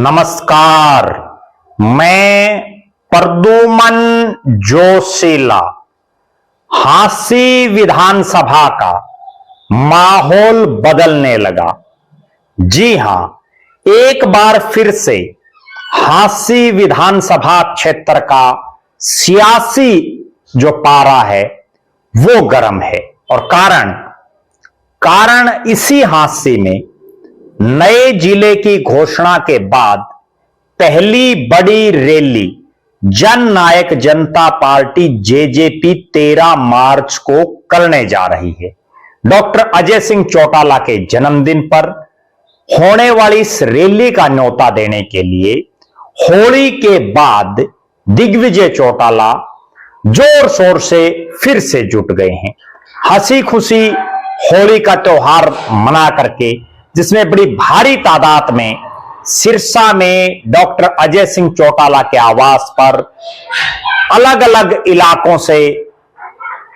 नमस्कार, मैं प्रद्युमन जोशीला। हांसी विधानसभा का माहौल बदलने लगा। जी हां, एक बार फिर से हांसी विधानसभा क्षेत्र का सियासी जो पारा है वो गर्म है। और कारण इसी हांसी में नए जिले की घोषणा के बाद पहली बड़ी रैली जननायक जनता पार्टी जेजेपी 13 मार्च को करने जा रही है। डॉक्टर अजय सिंह चौटाला के जन्मदिन पर होने वाली इस रैली का न्योता देने के लिए होली के बाद दिग्विजय चौटाला जोर शोर से फिर से जुट गए हैं। हंसी खुशी होली का त्योहार मना करके, जिसमें बड़ी भारी तादाद में सिरसा में डॉक्टर अजय सिंह चौटाला के आवास पर अलग अलग इलाकों से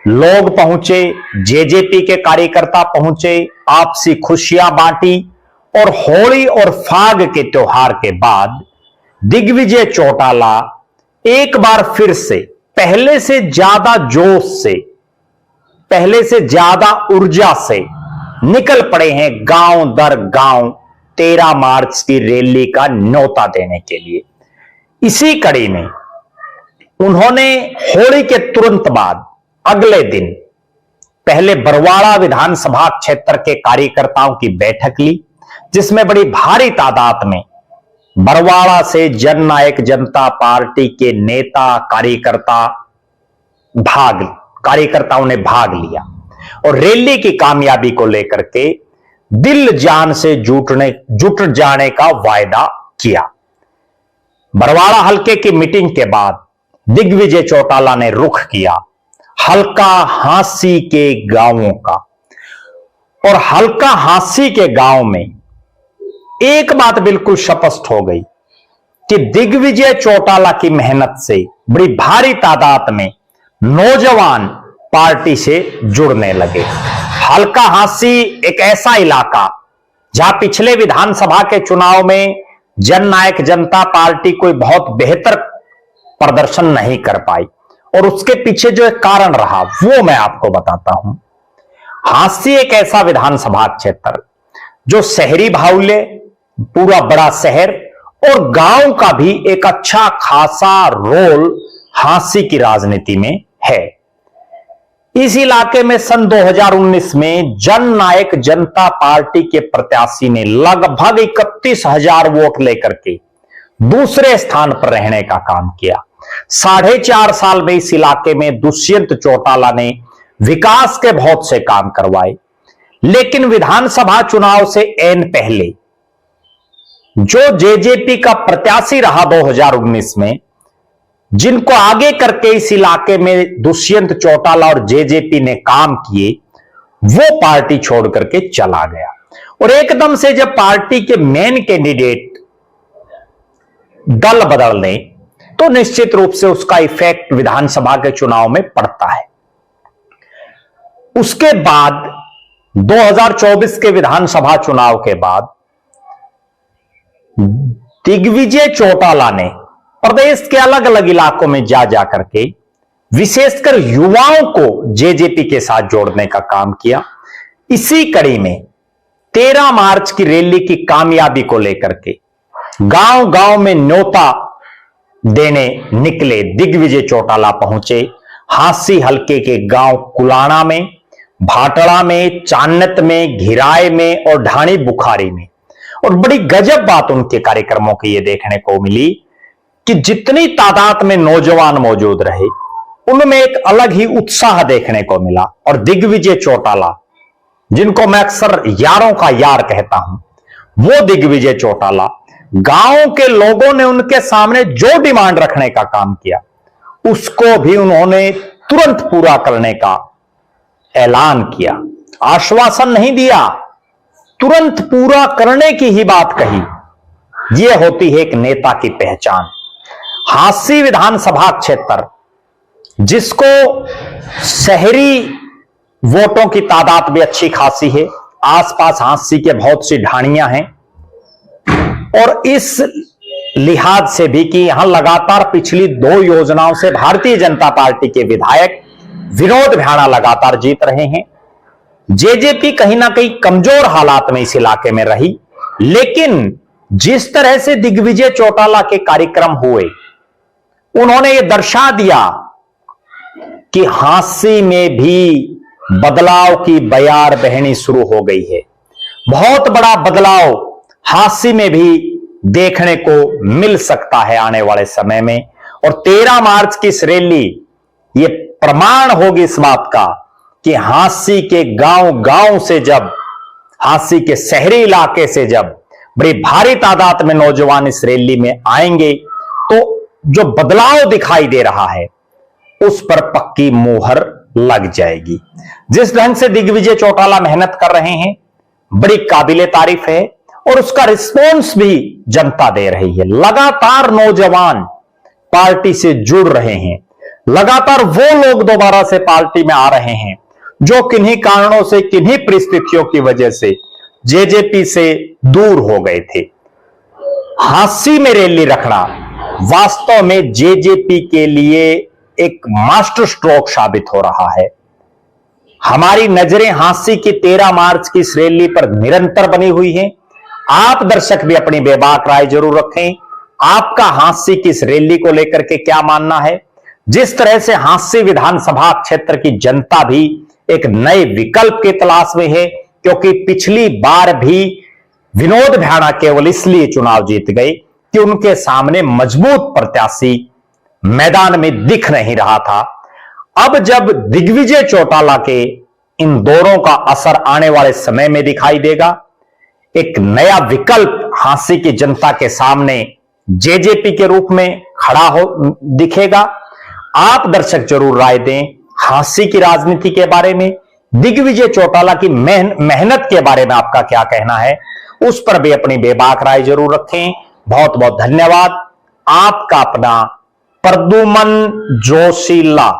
लोग पहुंचे, जेजेपी के कार्यकर्ता पहुंचे, आपसी खुशियां बांटी और होली और फाग के त्योहार के बाद दिग्विजय चौटाला एक बार फिर से पहले से ज्यादा जोश से, पहले से ज्यादा ऊर्जा से निकल पड़े हैं गांव दर गांव 13 मार्च की रैली का न्योता देने के लिए। इसी कड़ी में उन्होंने होली के तुरंत बाद अगले दिन पहले बरवाड़ा विधानसभा क्षेत्र के कार्यकर्ताओं की बैठक ली, जिसमें बड़ी भारी तादाद में बरवाड़ा से जननायक जनता पार्टी के नेता कार्यकर्ताओं ने भाग लिया और रैली की कामयाबी को लेकर के दिल जान से जुट जाने का वायदा किया। बरवाड़ा हलके की मीटिंग के बाद दिग्विजय चौटाला ने रुख किया हल्का हांसी के गांवों का। और हल्का हांसी के गांव में एक बात बिल्कुल स्पष्ट हो गई कि दिग्विजय चौटाला की मेहनत से बड़ी भारी तादाद में नौजवान पार्टी से जुड़ने लगे। हल्का हांसी एक ऐसा इलाका जहां पिछले विधानसभा के चुनाव में जननायक जनता पार्टी कोई बहुत बेहतर प्रदर्शन नहीं कर पाई, और उसके पीछे जो एक कारण रहा वो मैं आपको बताता हूं। हांसी एक ऐसा विधानसभा क्षेत्र जो शहरी बाहुल्य, पूरा बड़ा शहर और गांव का भी एक अच्छा खासा रोल हांसी की राजनीति में है। इस इलाके में सन 2019 में जननायक जनता पार्टी के प्रत्याशी ने लगभग 31,000 वोट लेकर के दूसरे स्थान पर रहने का काम किया। 4.5 साल में इस इलाके में दुष्यंत चौटाला ने विकास के बहुत से काम करवाए, लेकिन विधानसभा चुनाव से ऐन पहले जो जेजेपी का प्रत्याशी रहा 2019 में, जिनको आगे करके इस इलाके में दुष्यंत चौटाला और जेजेपी ने काम किए, वो पार्टी छोड़ करके चला गया। और एकदम से जब पार्टी के मेन कैंडिडेट दल बदल लें तो निश्चित रूप से उसका इफेक्ट विधानसभा के चुनाव में पड़ता है। उसके बाद 2024 के विधानसभा चुनाव के बाद दिग्विजय चौटाला ने प्रदेश के अलग अलग इलाकों में जा करके विशेषकर युवाओं को जेजेपी के साथ जोड़ने का काम किया। इसी कड़ी में 13 मार्च की रैली की कामयाबी को लेकर के गांव गांव में न्योता देने निकले दिग्विजय चौटाला पहुंचे। हांसी हलके के गांव कुलाणा में, भाटड़ा में, चान्नत में, घिराय में और ढाणी बुखारी में। और बड़ी गजब बात उनके कार्यक्रमों की ये देखने को मिली कि जितनी तादाद में नौजवान मौजूद रहे, उनमें एक अलग ही उत्साह देखने को मिला। और दिग्विजय चौटाला, जिनको मैं अक्सर यारों का यार कहता हूं, वो दिग्विजय चौटाला गांव के लोगों ने उनके सामने जो डिमांड रखने का काम किया, उसको भी उन्होंने तुरंत पूरा करने का ऐलान किया। आश्वासन नहीं दिया, तुरंत पूरा करने की ही बात कही। यह होती है एक नेता की पहचान। हांसी विधानसभा क्षेत्र, जिसको शहरी वोटों की तादाद भी अच्छी खासी है, आसपास हांसी के बहुत सी ढाणियां हैं, और इस लिहाज से भी कि यहां लगातार पिछली 2 योजनाओं से भारतीय जनता पार्टी के विधायक विनोद भ्याणा लगातार जीत रहे हैं। जेजेपी कहीं ना कहीं कमजोर हालात में इस इलाके में रही, लेकिन जिस तरह से दिग्विजय चौटाला के कार्यक्रम हुए, उन्होंने यह दर्शा दिया कि हांसी में भी बदलाव की बयार बहनी शुरू हो गई है। बहुत बड़ा बदलाव हांसी में भी देखने को मिल सकता है आने वाले समय में। और 13 मार्च की इस रैली ये प्रमाण होगी इस बात का कि हांसी के गांव से जब, हांसी के शहरी इलाके से जब बड़ी भारी तादाद में नौजवान इस रैली में आएंगे, तो जो बदलाव दिखाई दे रहा है उस पर पक्की मोहर लग जाएगी। जिस ढंग से दिग्विजय चौटाला मेहनत कर रहे हैं, बड़ी काबिले तारीफ है और उसका रिस्पॉन्स भी जनता दे रही है। लगातार नौजवान पार्टी से जुड़ रहे हैं, लगातार वो लोग दोबारा से पार्टी में आ रहे हैं जो किन्हीं कारणों से, किन्हीं परिस्थितियों की वजह से जेजेपी से दूर हो गए थे। हांसी में रैली रखना वास्तव में जेजेपी के लिए एक मास्टर स्ट्रोक साबित हो रहा है। हमारी नजरें हांसी की 13 मार्च की इस रैली पर निरंतर बनी हुई हैं। आप दर्शक भी अपनी बेबाक राय जरूर रखें। आपका हांसी की इस रैली को लेकर के क्या मानना है? जिस तरह से हांसी विधानसभा क्षेत्र की जनता भी एक नए विकल्प की तलाश में है, क्योंकि पिछली बार भी विनोद भ्याणा केवल इसलिए चुनाव जीत गए कि उनके सामने मजबूत प्रत्याशी मैदान में दिख नहीं रहा था। अब जब दिग्विजय चौटाला के इन दौरों का असर आने वाले समय में दिखाई देगा, एक नया विकल्प हांसी की जनता के सामने जेजेपी के रूप में खड़ा हो दिखेगा। आप दर्शक जरूर राय दें हांसी की राजनीति के बारे में, दिग्विजय चौटाला की मेहनत के बारे में आपका क्या कहना है, उस पर भी अपनी बेबाक राय जरूर रखें। बहुत बहुत धन्यवाद। आपका अपना प्रद्युमन जोशीला।